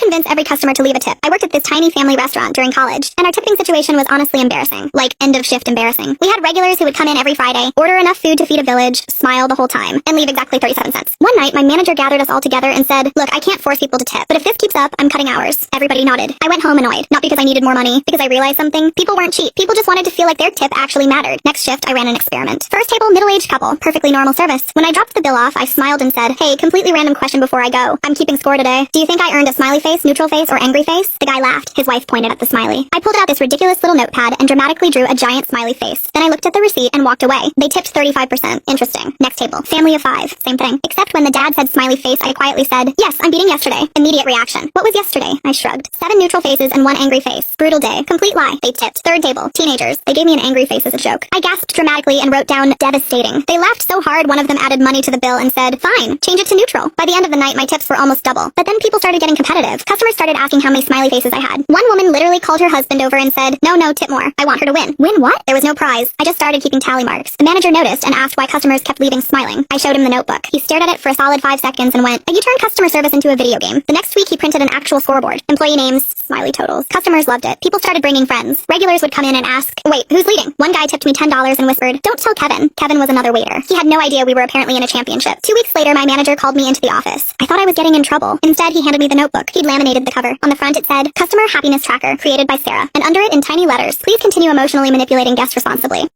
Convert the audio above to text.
convince every customer to leave a tip. I worked at this tiny family restaurant during college, and our tipping situation was honestly embarrassing. Like, end of shift embarrassing. We had regulars who would come in every Friday, order enough food to feed a village, smile the whole time, and leave exactly 37 cents. One night, my manager gathered us all together and said, "Look, I can't force people to tip, but if this keeps up, I'm cutting hours." Everybody nodded. I went home annoyed, not because I needed more money, because I realized something. People weren't cheap. People just wanted to feel like their tip actually mattered. Next shift, I ran an experiment. First table, middle-aged couple, perfectly normal service. When I dropped the bill off, I smiled and said, "Hey, completely random question before I go. I'm keeping score today. Do you think I earned a smiley face, neutral face, or angry face?" The guy laughed. His wife pointed at the smiley. I pulled out this ridiculous little notepad and dramatically drew a giant smiley face. Then I looked at the receipt and walked away. They tipped 35%. Interesting. Next table. Family of 5. Same thing. Except when the dad said smiley face, I quietly said, "Yes, I'm beating yesterday." Immediate reaction. "What was yesterday?" I shrugged. 7 neutral faces and 1 angry face. Brutal day. Complete lie. They tipped. Third table. Teenagers. They gave me an angry face as a joke. I gasped dramatically and wrote down devastating. They laughed so hard one of them added money to the bill and said, "Fine, change it to neutral." By the end of the night, my tips were almost double. But then people started getting competitive. Customers started asking how many smiley faces I had. One woman literally called her husband over and said, "No, tip more. I want her to win." Win what? There was no prize. I just started keeping tally marks. The manager noticed and asked why customers kept leaving smiling. I showed him the notebook. He stared at it for a solid 5 seconds and went, "You turned customer service into a video game." The next week, he printed an actual scoreboard. Employee names, smiley totals. Customers loved it. People started bringing friends. Regulars would come in and ask, "Wait, who's leading?" One guy tipped me $10 and whispered, "Don't tell Kevin." Kevin was another waiter. He had no idea we were apparently in a championship. 2 weeks later, my manager called me into the office. I thought I was getting in trouble. Instead, he handed me the notebook. He'd laminated the cover. On the front, it said, "Customer Happiness Tracker, created by Sarah." And under it, in tiny letters, "Please continue emotionally manipulating guests responsibly."